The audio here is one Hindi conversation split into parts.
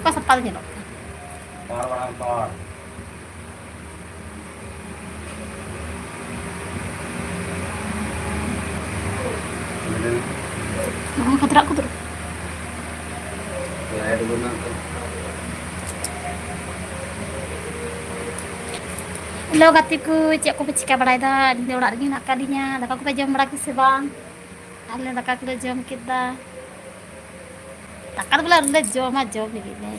को सप्पा दे लो खतरा को दो Hello gatiku, cek aku pecika balai dah, di udah lagi nak kalinya, dah aku jam berapa sih bang? Ada dah aku jam kita, tak ada boleh jam aja begini.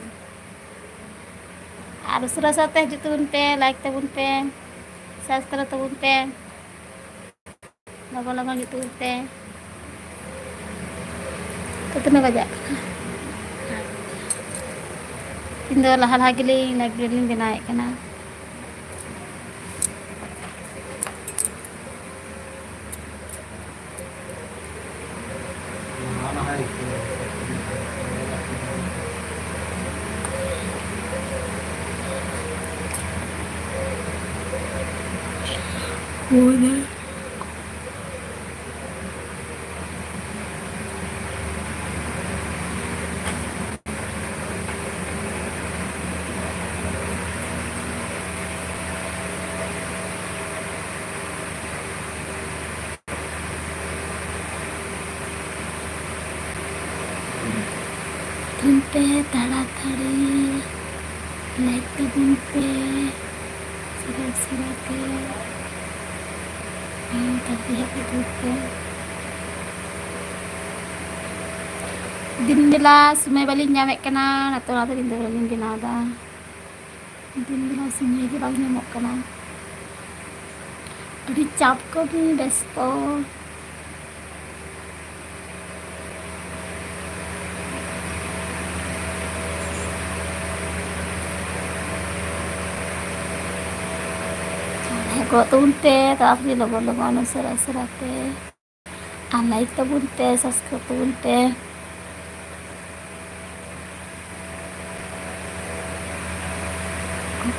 Harus rasa teh jutun pe, like teh bun pe, subscribe teh bun pe, lama-lama jutun pe. Itu nih aja. Indo lahal lagi ling dinaik kena. Udah. Bunpe taratari like the bunpe sirat tapi happy bunpe din bila sumai balik nyamek kena atau nanti din balik binada din bila sumai ke balik nyamek kena adi cap ko ni besto Kok tunte, tapi logo-logo anu serat-serate. Like tuh bunte, subscribe tuh bunte.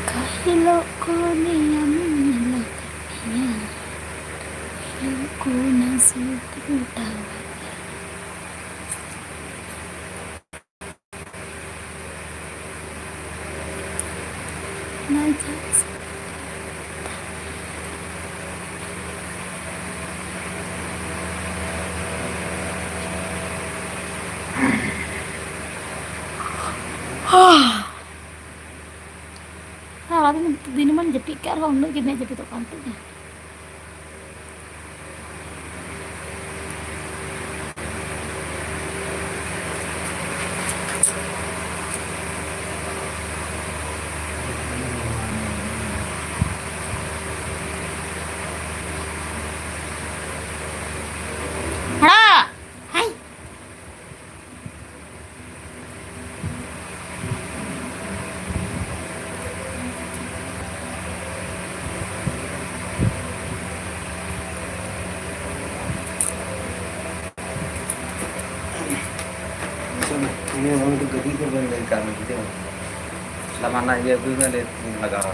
Kahilo ko niya minalakanya. Kahilo ko nasututawa. Najas. Ini man jepit ke arwah untuk gini jepit untuk kantornya. ini orang itu gede itu dari kami gitu. Selama naik dia tuh ada negara.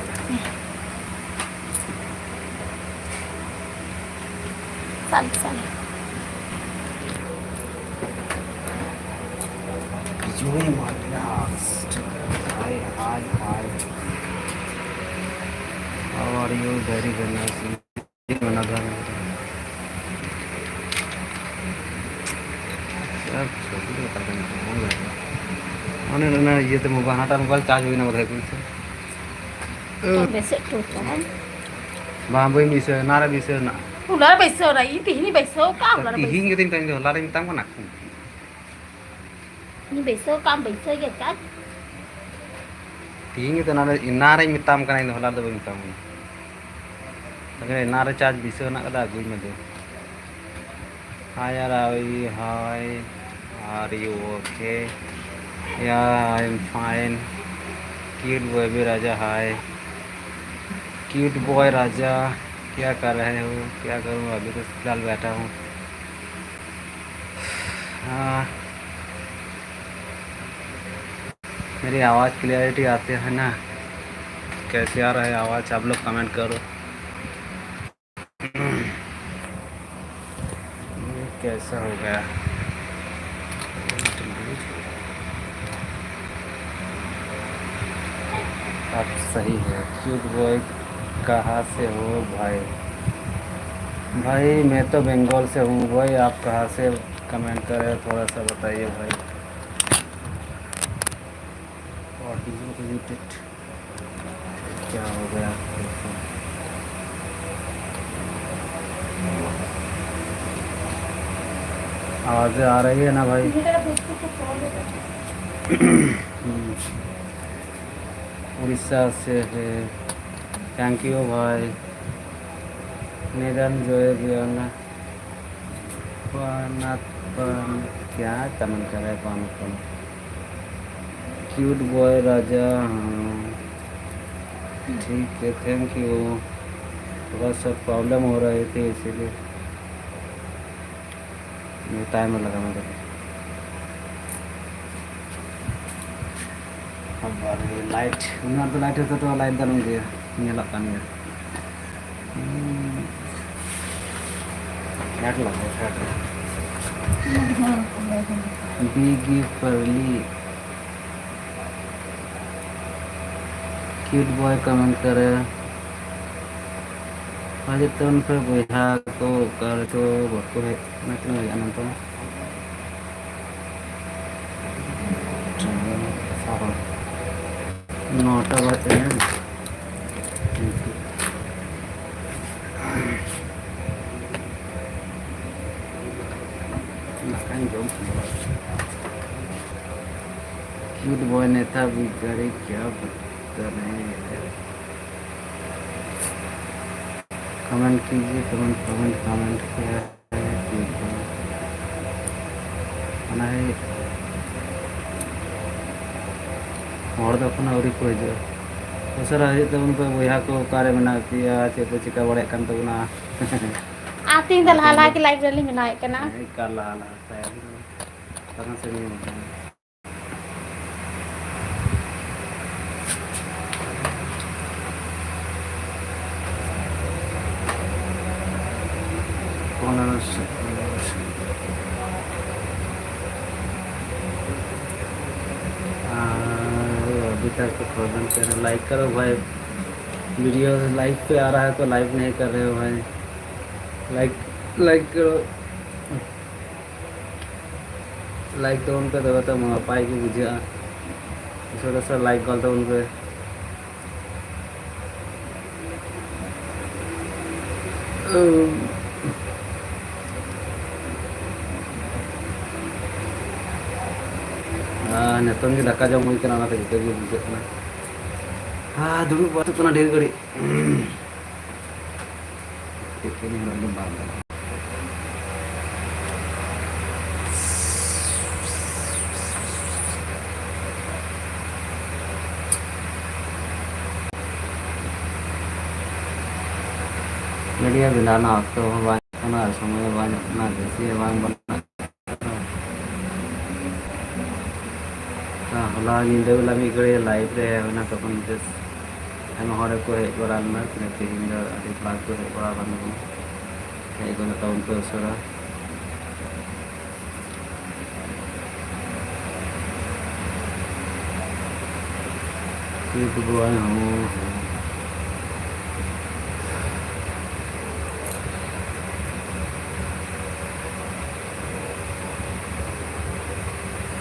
Salah. Jui mana? Hi. How are you? Very nice. Ini mana gan? सब छोटी तो करते हैं मैंने ना ये तो मोबाइल हटा मोबाइल चार्ज हुई ना उधर कुछ Besok tuh kan. बाबू मिसे नारा मिसे ना Ular besok lah, ini besok kau ular besok. हिंग दिन तंग लारे मितांग को ना Ini besok kau besok ya kan? हिंग तो नारे मितांग का नहीं होला तो मितांग अगर नारे चार्ज मिसे ना कदा गुई में दे Hi Ravi, hi. Are you okay? Yeah, I'm fine. Cute baby Raja, hi. Cute boy Raja, क्या कर रहे हो? क्या करूँ अभी तो फिलहाल बैठा हूँ. मेरी आवाज़ क्लियरिटी आती है ना? कैसे आ रहा है आवाज़ आप लोग कमेंट करो. कैसा हो गया आप सही है। क्यूट बॉय कहाँ से हो भाई? भाई मैं तो बंगाल से हूँ भाई, आप कहाँ से? कमेंट करें, थोड़ा सा बताइए भाई। ऑडियो रिलेटेड क्या हो गया? आवाज़ें आ रही है ना भाई? हम्म, उड़ीसा से है। थैंक यू भाई। निरंजय बियाना पान क्या कमेंट कर रहा है? पान क्यूट बॉय राजा, हाँ ठीक है, थैंक यू। थोड़ा सा प्रॉब्लम हो रही थी इसीलिए ये टाइम लगा मेरे को। अब आ रही है लाइट। उन्हें तो लाइट होता तो लाइट डालूंगी ये लगा नहीं है। लाइट लगा बिग परली क्यूट बॉय कमेंट करे। आज तो उन पर बुझा को कर तो बहुत को है मैं तो नहीं जानता हूँ। नौटा बजे हैं। क्यूट बॉय नेता बिगाड़ी क्या बता रहे हैं? कमेंट कीजिए, कमेंट क्या है? क्यूट बॉय आना है और दफन और को हजू दसरा हजू तो उनको बया को कार्य बना किया चे को चिका बड़े कान तो ना आती दल हाला की लाइब्रेरी में ना है ना काला हाला शायद तरह से नहीं होता है। अभी तक तो प्रॉब्लम कर रहे, लाइक करो भाई। वीडियो लाइव पे आ रहा है तो लाइव नहीं कर रहे हो भाई। लाइक लाइक करो, लाइक तो उनपे दबा तो पाई की बुझा थोड़ा सा लाइक कर दो उनपे। नितों की दाका जम हुई करना तो जिते भी बुझे ना। हाँ दुड़ूब बात तो ना ढेर घड़ी मीडिया बिना तो वाना समय वाना जैसे वान बना हला नींदे वाला मी गड़े लाइव रे होना तो कौन जस हम हरे को है बड़ा ना तेहिन दा अभी क्लास को है बड़ा बन को है को टाउन पे उसरा ये तो आए हूँ।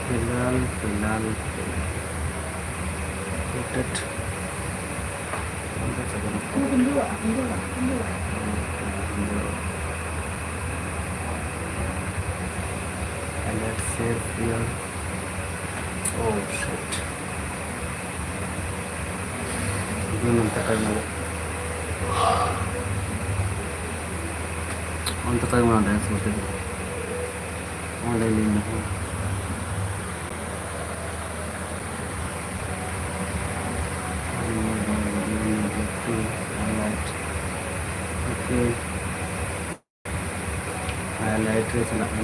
फिलहाल let's save here. Oh shit. Belum mentekan malu. Untuk kayu mana ada seperti itu? Ada lima. Okay. Highlight रे चला है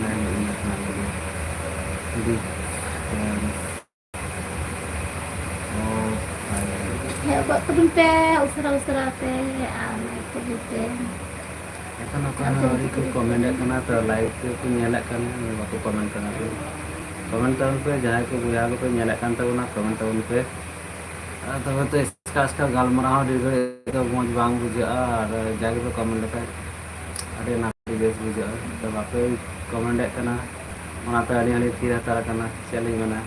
di ya buat kebun pe usra pe kebun pe এখন ওখানে को कमेंट करना तो लाइक को नेला kan बाको कमेंट करना तो कमेंट पे जहाँ को बुझा को पे नेला kan तो ना कमेंट पे तो आजकल गालमाराव डिग्री तो मज बांग बुझा और जाके पे कमेंट लेखा अरे नापी बेस बुझा तो बापे कमेंट करना पे अड़ी अड़ी थी हतार करना चलिंग मना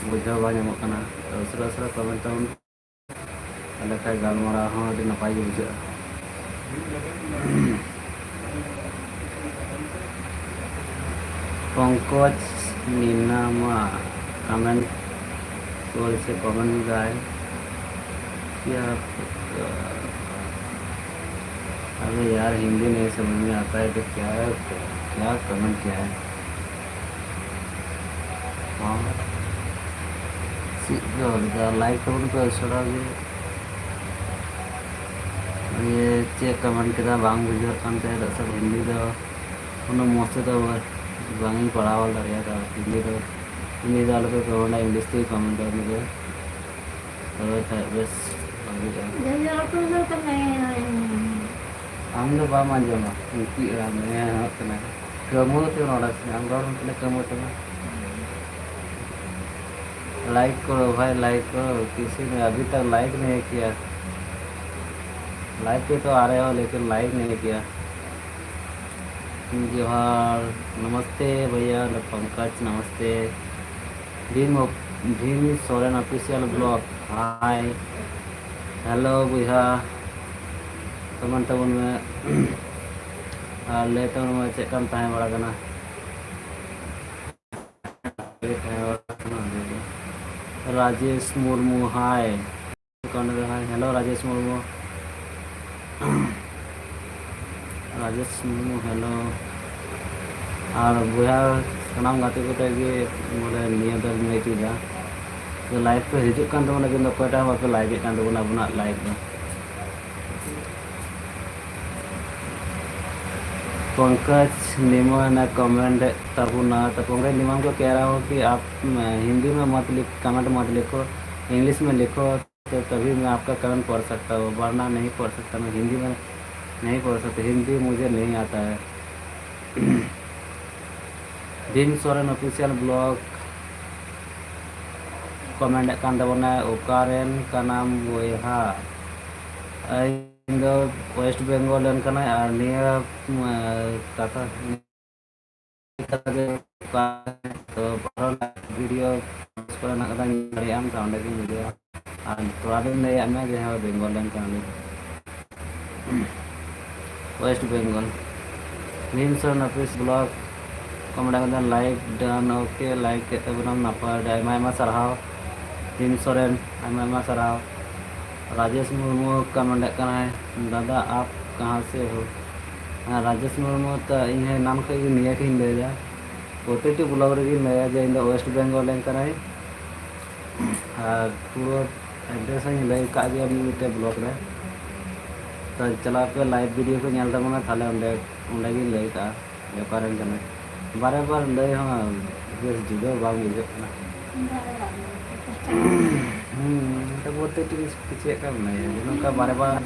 बुझा बा नामो करना तो उसरा उसरा कमेंट तब लेखा गालमाराव हो अड़ी नपाई बुझा पंकज नीनामा कमेंट से कमेंट गाय क्या अबे यार हिंदी नहीं समझ में आता है तो क्या है क्या कमेंट क्या है हाँ लाइक कमेंट को छोड़ा ये चेक कमेंट किया बांग बुझा सब हिंदी तो उन्हें मस्त तो बांग पढ़ावा दाड़ा हिंदी तो आलो पे कमेंट इंग्लिश तो कमेंट उनके बस आम दो बाम आंजमा उनकी कमो तो नोड़ा आम गौर कमो तो लाइक करो भाई लाइक करो किसी ने अभी तक लाइक नहीं किया लाइक पे तो आ रहे हो लेकिन लाइक नहीं किया जोहार नमस्ते भैया पंकज नमस्ते Bhim Soren official blog hi hello भैया कमेंट तब में ले तब में चेकम तहें बड़ा करना Rajesh Murmu hi hello Rajesh Murmu hello और बुआ सामान गाते को बोले निया दर नहीं चीज़ा तो लाइफ पे हिजू कान तबना किंतु कोटा बापे लाइक कान तबना अपना लाइक दो पंकज निमो ने कमेंट तबना तो पंकज निमो को कह रहा हूँ कि आप हिंदी में मत कमेंट मत लिखो इंग्लिश में लिखो तो तभी मैं आपका कमेंट पढ़ सकता हूँ वरना नहीं पढ़ सकता मैं हिंदी में नहीं पढ़ सकता हिंदी मुझे नहीं आता है Bhim Soren official blog comment कान तबना ओकारेन का नाम बोहा वेस्ट बेंगल और निया कथा तो वीडियो दाम तो अंडे वीडियो और थोड़ा दिन में जहाँ Bengal West Bengal Bhim Soren office blog comment like done okay like तबना नपाय साराव भीम सोरेन साराव राजेश मुर्मू कमेंट दादा आप कहाँ से हो राजेश मुर्मू तो इन नाम खी निया की लैदा प्रति ब्लॉग रे लैया जे इन वेस्ट बेंगल पूरा एड्रेस लै का मिट्टे ब्लॉग रे तो चला पे लाइव वीडियो को नेल तबना थाले अंडे लै का व्यापारन बारे बार लै बेस जुदा बांग बुझे तो बोलते चेक का नौका बारे बार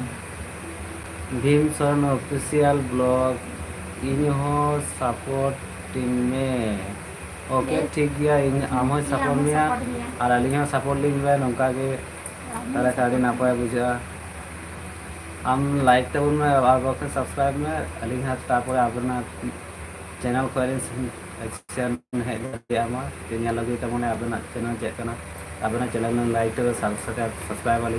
Bhim Soren official blog in support team में ओके ठीक गया आम सपोर्ट में और अली सपोर्ट लिंग नौका के ताले खाड़ी नपाय बुझा आम लाइक तबन में और सब्सक्राइब में अली तापर अपना चैनल को हेल्ला लगे तब अपना चैनल चेकना अपना चैनल लाइक सब्सक्राइब वाली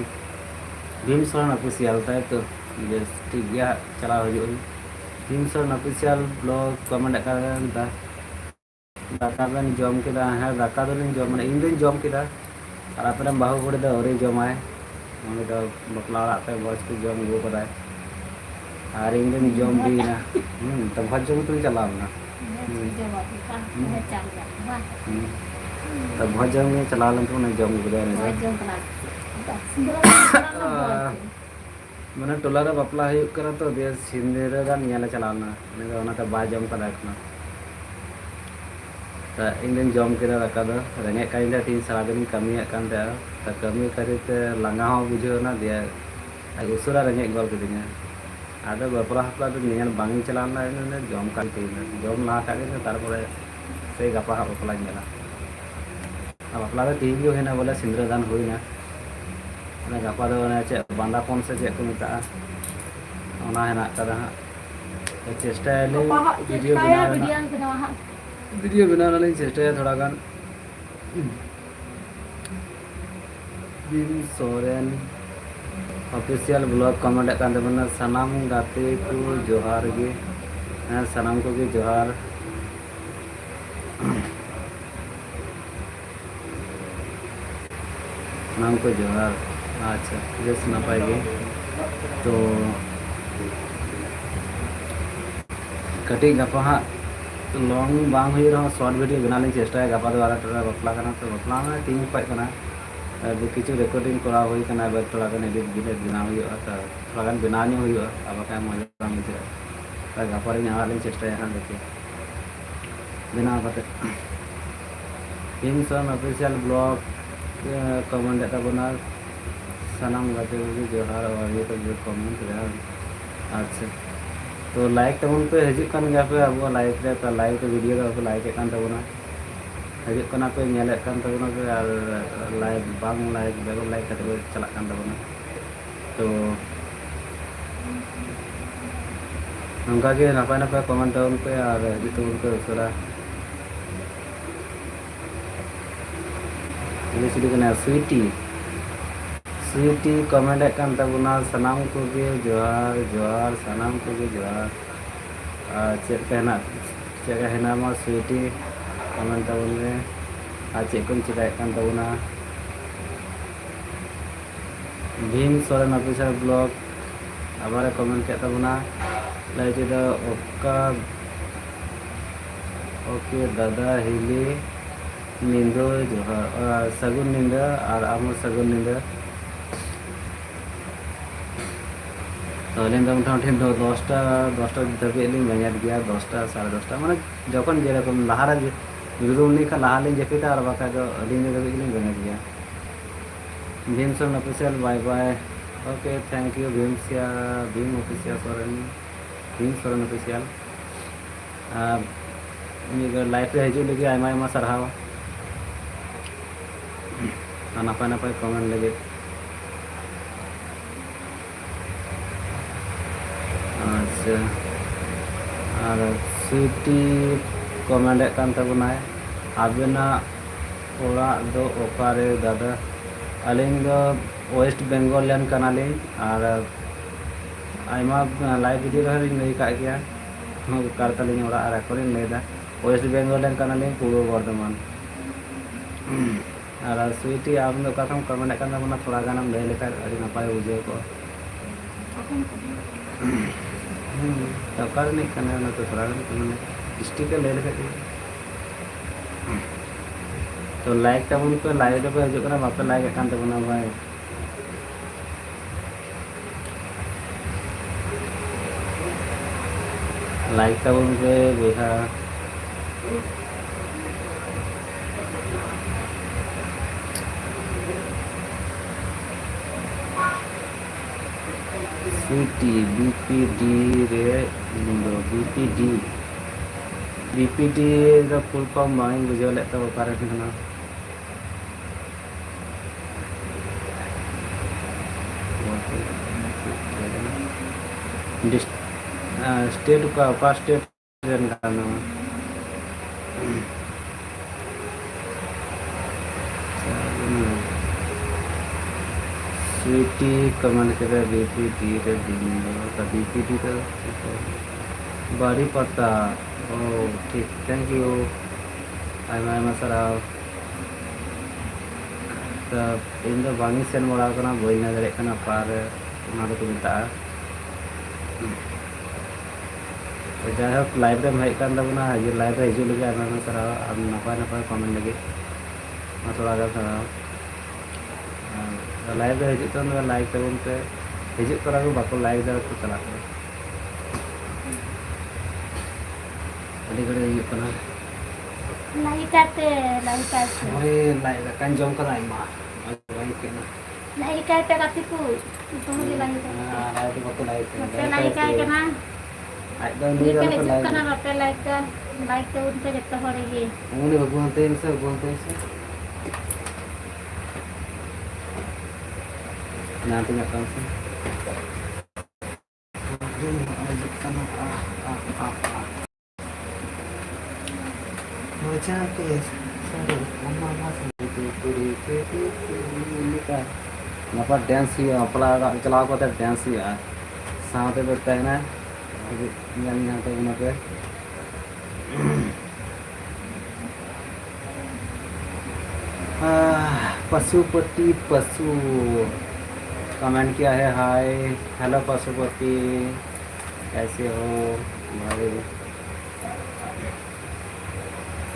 भीम सोरेन ऑफिशियल तय तो बेस ठीक गया चला हजू Bhim Soren official blog comment दाका बेन जम केदा हाँ दाका दोलिंग जम इन दिन जम केदा और अपने बाहु कुड़ी दो औरी जमाय उन्हें तो बकला ओड़ा पे बस को जम गो कदाय और इन दिन जम दीना तो भज जम तुम चलावना तो भज जम में चला लन तो जम गुदा मैंने टोला रे बापला हुई तो बेस सिंदर गान चलाना तो बा जम कदा तो इन दिन जम के दाका दो रेंगे काइन तीन सारा दिन कमी तो कमी खातिर लांगा बुझेना दिया उसरा रेंगे गल कदिया आदो बापला हपला तो नियल बांग चलाना जम का जम लहा का तारपरे से गपा बापला बापला तीन होना बोले सिंदर दान होना गापा दो चे बांदापन से चे को मेता ओना हेना कदा हां तो चेष्टा ले वीडियो बनाना ले चेष्टा थोड़ा गान Bhim Soren official blog comment कान देबना सनाम गाते को जोहार गे सनाम को गे जोहार सनाम को जोहार अच्छा बेस नपाय गे तो कटी गापा हाँ लॉन्ग बांग हुई रहा शॉर्ट वीडियो बना लें चेष्टा है गापा दो आरा टोला बपला करना तो बपला में टीम पाई करना किचु रिकॉर्डिंग करा हुई करना बट थोड़ा गन एडिट वीडियो बना हुई तो थोड़ा गन बना नहीं हुई अब क्या मजा बांग मुझे तो गापा रे यहाँ लें चेष्टा है हाँ देखिए बना पाते भीमसन ऑफिशियल ब्लॉग कमेंट देता बना सनम गाते हुए जोहार और ये तो जो कमेंट रहा अच्छा तो लाइक तबन पे हजिक कान गया पे अब लाइक रे तो लाइक वीडियो तो पे लाइक कान तबना हजिक कना पे नेले कान तबना पे और लाइक बांग लाइक बेगो लाइक कते पे चला कान तबना तो नंगा के नपाय नपाय कमेंट तबन पे और हजिक तबन पे उसरा ये सिटी कना स्वीटी कमेंट कान तबना सनाम को के जोहार जोहार सनाम को के जोहार चेक कहना चेक कहना मा स्वीटी कमेंट तबन में चेक को चिकाय कान तबना भीम सोरेन ऑफिशियल ब्लॉग आबार कमेंट के तबना लाइक द ओका ओके दादा हिली निंदो जोहार सगुन निंदा और आमो सगुन निंदा तो अलिंग दो मोटामुटी 10टा धाबी लिंग बेंगेट गया 10टा 10:30 माने जखन जेरकम लहारा रूम का लहा लिंग जपिता और बाका दो अलिंग धाबी लिंग बेंगेट गया भीमसन official bye bye okay thank you Bhim official Bhim Soren official life रे हजू लगे आयमा आयमा सरहाव नपाय नपाय कमेंट लगे अच्छा और स्वीटी कमेंट कान तबनाय आबेना ओड़ा दो ओकारे दादा अलिंग दो वेस्ट बेंगल लेन कनालिंग और आयमा लाइव वीडियो रहे लई का गया कारतालिंग ओड़ा रेकॉर्डिंग लेदा वेस्ट बेंगल लेन कनालिंग पूर्व बर्धमान और स्वीटी आम दो कथम कमेंट कान तबना थोड़ा गानम लई लेखा अड़ी नपाय बुझे को सरकार नहीं करना है ना तो थोड़ा स्टिकर ले लेते तो लाइक तबन पे लाइक पे हजू करना बापे लाइक कान तबना भाई लाइक तबन पे बेहा स्वीटी बीपीडी रे लिंदो बीपीडी द फुल फॉर्म मांग बुझे ले तो ओकारे ना स्टेट का स्टेट रेन का नाम स्वीटी कमेंट करे बीपीडी रे लिंदो बीपीडी तो बाड़ी पड़ता ओ ठीक थैंक यू आयमा आयमा सराव तो इन दो बांगी सेन बड़ा करना बई ना दरे करना पार ना तो मिलता तो जाहक लाइव रे हेज कान तबना हजू लाइव रे हजू लगे आयमा आयमा सराव अब नपाय नपाय कमेंट लगे मा थोड़ा गा सराव लाइव रे हजू तो लाइक तबन पे हजू करा को बाको लाइक दर को चला कर अड़ी घड़ी हजू कना लाइक ओए लाइक कान जम करा आयमा भाई के ना लाइक आते कति को तुम भी लाइक लाइक बाको पे लाइक आए कना आज दो नी रे को लाइक कना पे लाइक तो उनते जत्ता होरेगी उन्हें भगवान तेन से Nanti nggak tahu sih. Baca ke sorry mama masih itu puri itu ini kan kenapa dance ही अपना चलाओ को तो dance ही है साथ में बैठता है ना यहाँ तो वहाँ पे पशुपति पशु कमेंट किया है हाय हेलो पशुपति कैसे हो भाई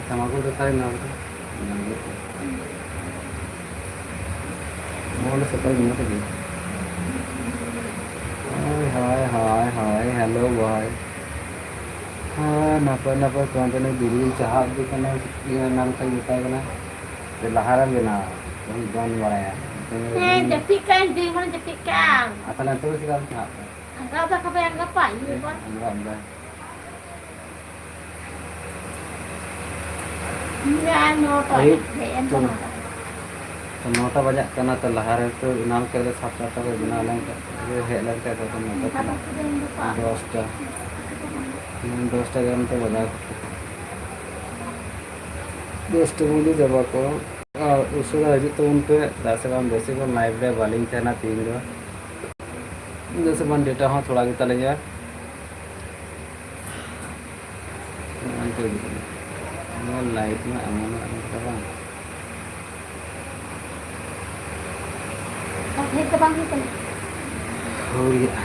तमाकू तो खाए ना बोलो सकाल नहीं होता हाय हाय हाय हेलो भाई हाँ नपर नपर कौन तो नहीं दिल्ली चाह भी करना ये नाम का होता है ना तो लहारा भी ना वही जान वाला है Jadikan di mana jadikan? आता ना तो सिर्फ था Enggak usah kebayang apa ini, Bos. अंदर Iya, noto. Baik. DM Tuh. noto. तो नौटा बजा करना तो लहारे तो इनाम के लिए सात आठ का बिना लंका ये है लंका तो नौटा Apa sudah yang lupa? दोस्ता गरम तो बजा दोस्त मुझे जब को उसका हजी तो उन पे दस काम जैसे को लाइव डे वालिंग थे ना 3 जो जैसे बन डेटा हाँ थोड़ा की तले जाए लाइव में अमन Pakai ke bang itu. हो गया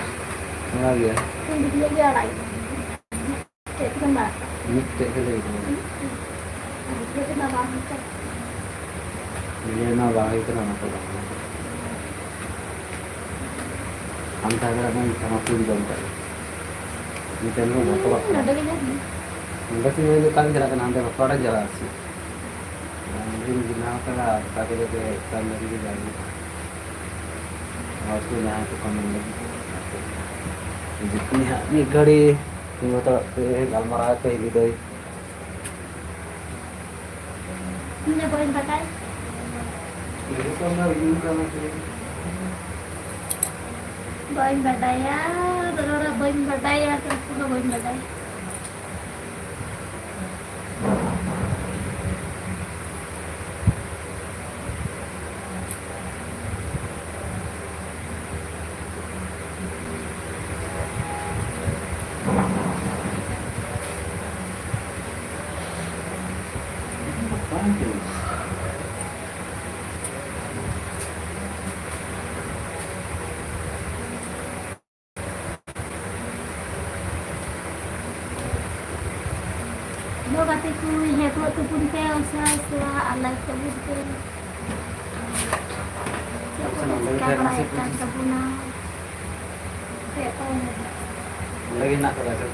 हो गया Ini dia dia lagi. Itu kan mbak. मिट के लिए Itu kan bang itu. ये ना बाहर इतना ना पड़ा हम था अगर हम sama pun dong kan ini kan lo motor Ada lagi. enggak sih itu kan jalan kan anda bapak ada jalan sih ini gimana kan tapi itu kan dari jalan और उसको यहाँ तो कमेंट लगी जितनी ये घड़ी वो तो अलमारा पे ही गई Ini boleh pakai. ये तो मैं यूं करना चाहिए Boleh badaya, dorora boleh badaya, terus juga boleh badaya. Lo katiku hetu tu pun ke usaha alai kabut ke. Kan kabuna. Kayak lagi nak ke rasa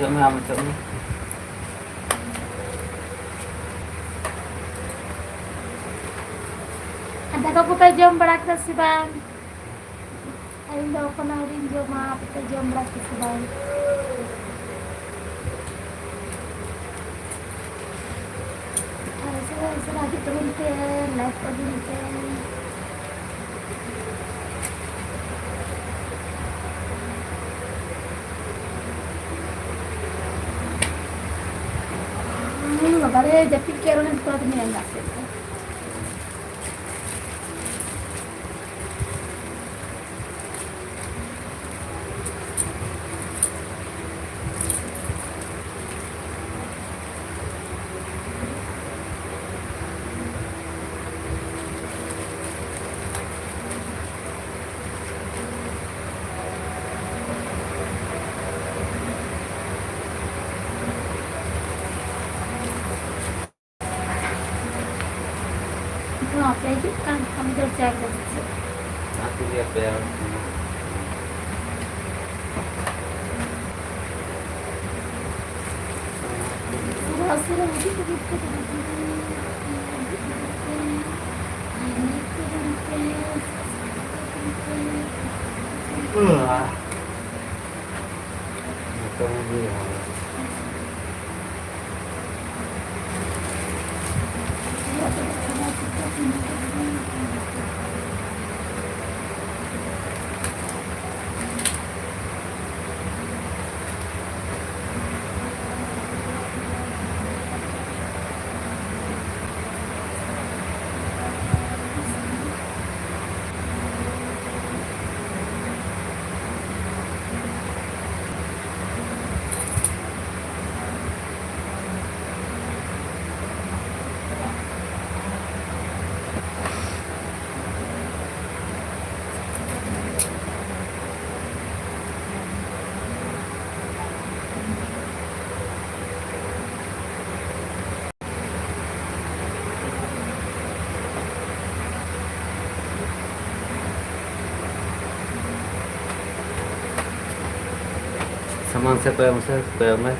amat cakap Ada kau pa jom berak si bang. Ayun daw ko na rin jom mga pa jom berak si bang. Ay lagi turun ke live pa din ke. Bagare japit ke ron ko ni anda. Nah, lagi kan kami kerjakan. aku lihat ya Sudah lagi begitu. Itu dia Mangsa koyo mas.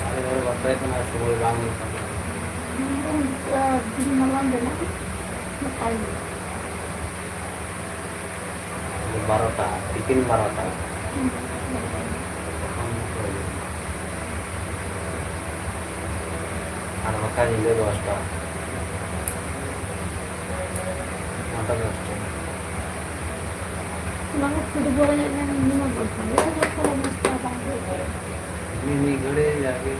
Ada bapak itu nggak semua bangun. Di malam dulu makan Barota, bikin barota. Ada makan ini rosta. Mantap rosta. banget udah boleh yang ini mah boleh ya kalau mesti banget Ini gede jadi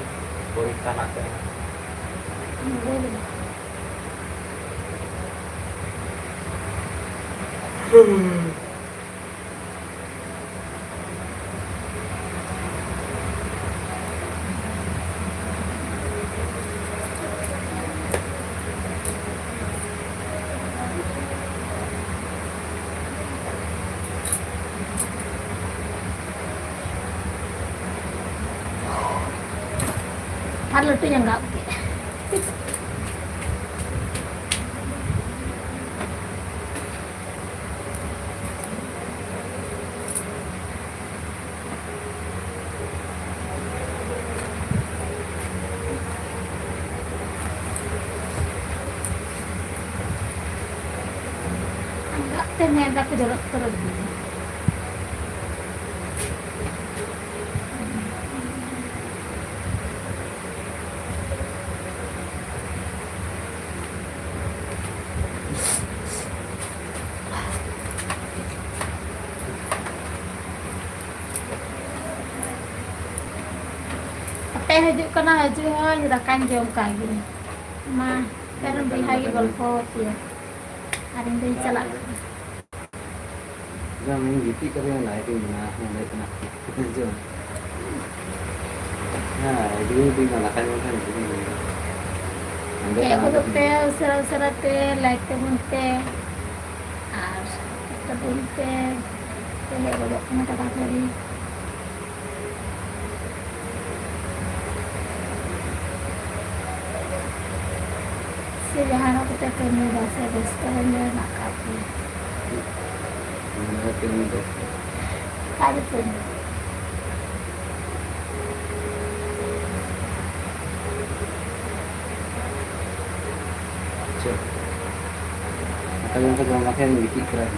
borikan aja. boleh Halo tuh yang nggak oke. Enggak, ternyata aku jorok terus. Teh haju kena haju sudah kanjong kayak gini. Mah, kan beli lagi golfot ya. Ada yang beli celak. Jangan gitu karena naikin nah. Itu. Nah, itu di mana kan itu. Kayak aku teh usara-usara teh like temen teh. Ar, temen teh. Teh boleh kena kata tadi. Sejahan aku teh kena bahasa restorannya nak kapi. Mana itu. Ada pun. Cek. Kalian ke dalam makan gitu keren.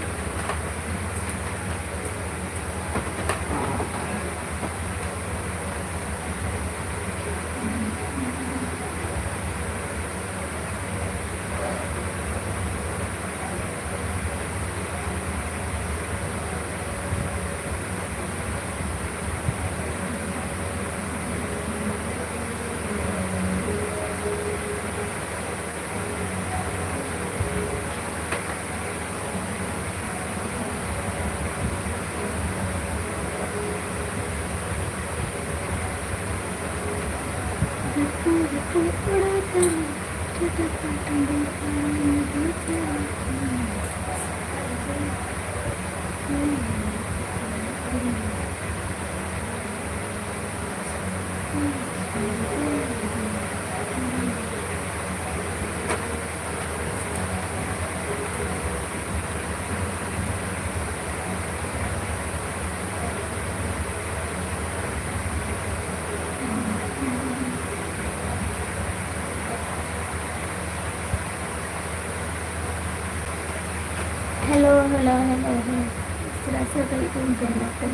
Hello. Serasa kali itu menjadikan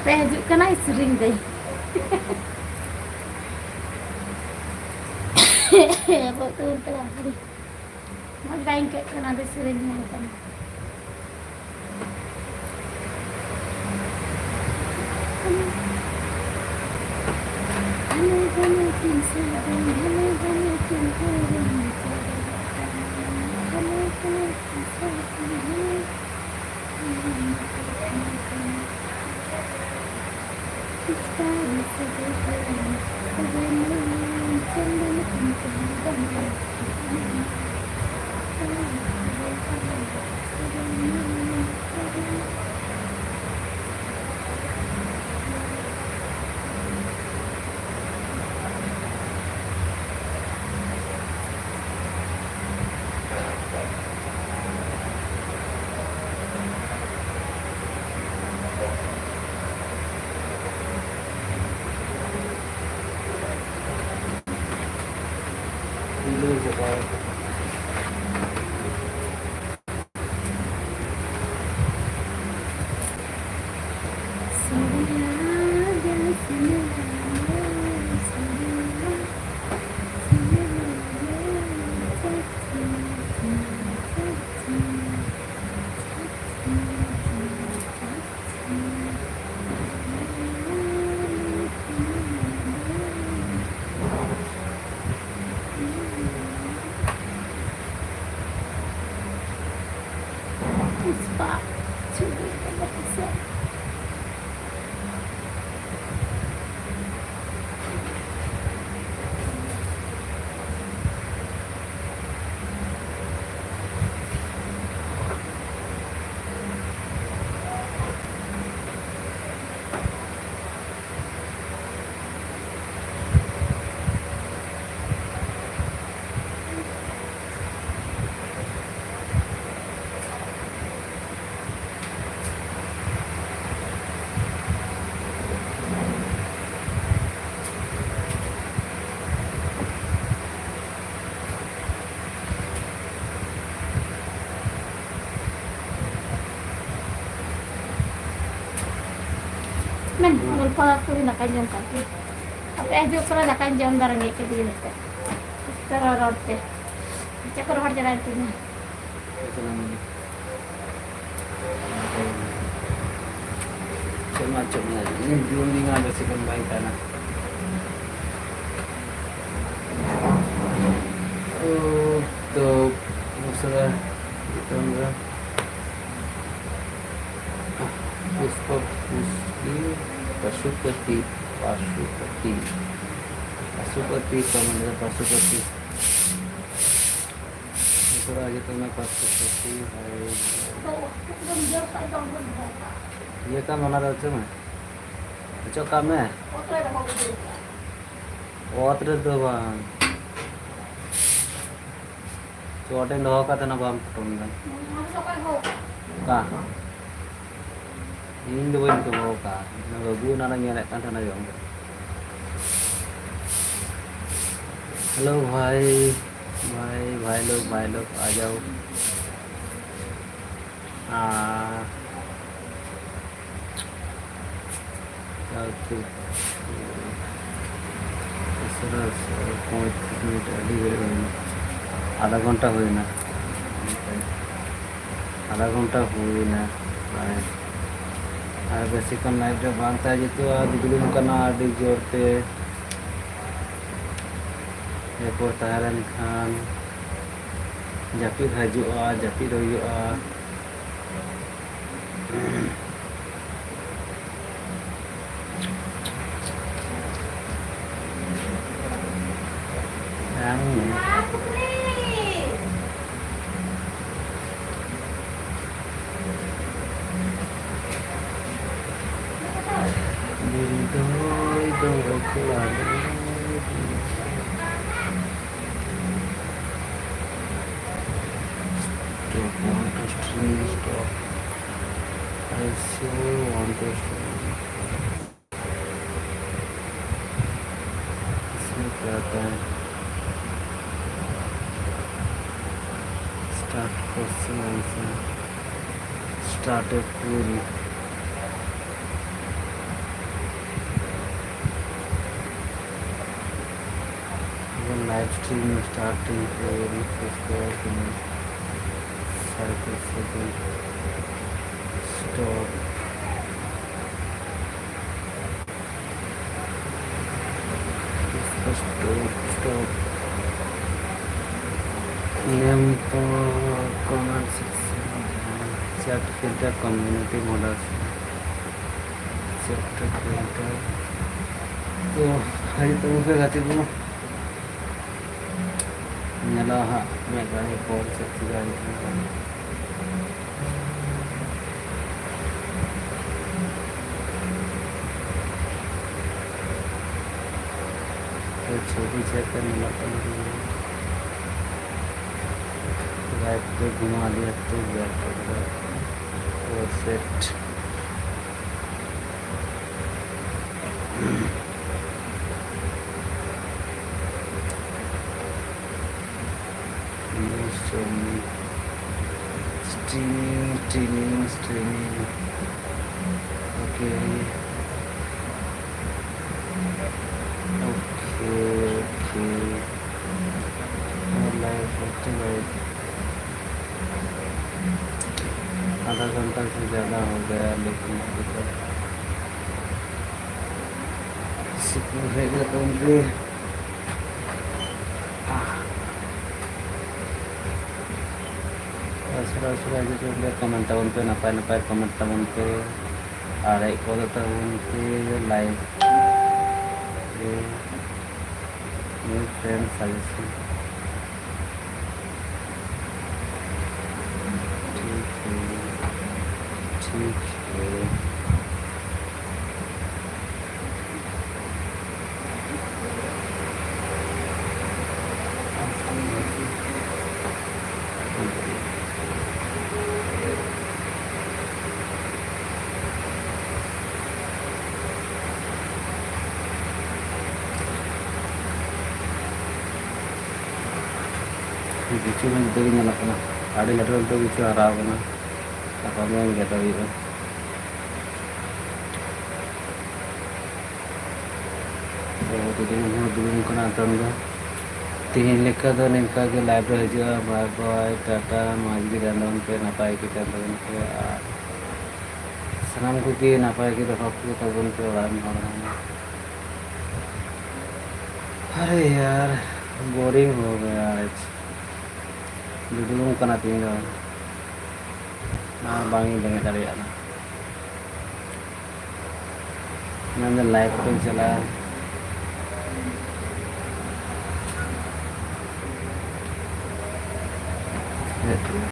ᱯᱮ ᱦᱤᱡᱩᱜ ᱠᱟᱱᱟ ᱥᱮᱨᱮᱧ ᱫᱟᱹᱧ ᱟᱵᱚ ᱛᱩᱨ ᱛᱮ ᱵᱟᱹᱲᱤ ᱢᱚᱡᱽ ᱵᱟᱭ ᱟᱹᱭᱠᱟᱹᱜ ᱠᱟᱱᱟ ᱟᱫᱚ ᱥᱮᱨᱮᱧ ᱢᱮ ᱠᱟᱱᱟ घने घने दिन से घने घने दिन हो रही घने घने दिन से इस बार से चंदन spot to be able to say. Men, lupa aku nak kanjong kaki. Apa aja pernah nak kanjong barang ni ke dia tu. Teror rote. Cakap orang jalan tu ni. Macam-macamnya. Ini belum tinggal bersihkan baik tanah. Oh, तो दूसरा कैमरा पुष्प पुष्पी पशुपति पशुपति पशुपति कमल पशुपति दूसरा आज तो मैं पशुपति है ये काम होना रहता है अच्छा काम है और तो बान चोटे लोह का तो ना बाम टूटूंगा का इन दो इन तो का ना बाबू ना ना ये ना ना जोंग हेलो भाई भाई भाई लोग आ जाओ आधा घंटा हुई ना और बेसिकन लाइफ रे बांता जितो दिगलुम कना आदि जोरते एरपर ताहलन खान जापिद हजुआ जापिद हुआ Start question answer. Start a query. Live stream starting stop stop name तो comment section chat filter community model chat filter तो hari itu gue gak tidur nyalah megani konsep juga itu तो छवि चेक करने लगता है राइट पे घुमा दिया तो बैक और सेट streaming okay live आधा घंटा से ज़्यादा हो गया लेकिन अभी तक रहेगा तो उनके asura-asura aja tuh lihat komen tahun pe napai komen tahun pe ada ikut tahun pe live new friend suggestion ठीक है bicu man itu nyala kena ada letter untuk bicu arah kena apa yang kita itu तो दिन कना तंगा तीन लेखा तो निका के लाइब्रेरी जो बाय बाय टाटा माजी रंदन पे नपाई के तंदन पे सनम को की नपाई के तो हक के तंदन पे उड़ान मारना अरे यार बोरिंग हो गया आज dulu kena tinggal nah bangi bangi dari anak nanti live tuh jalan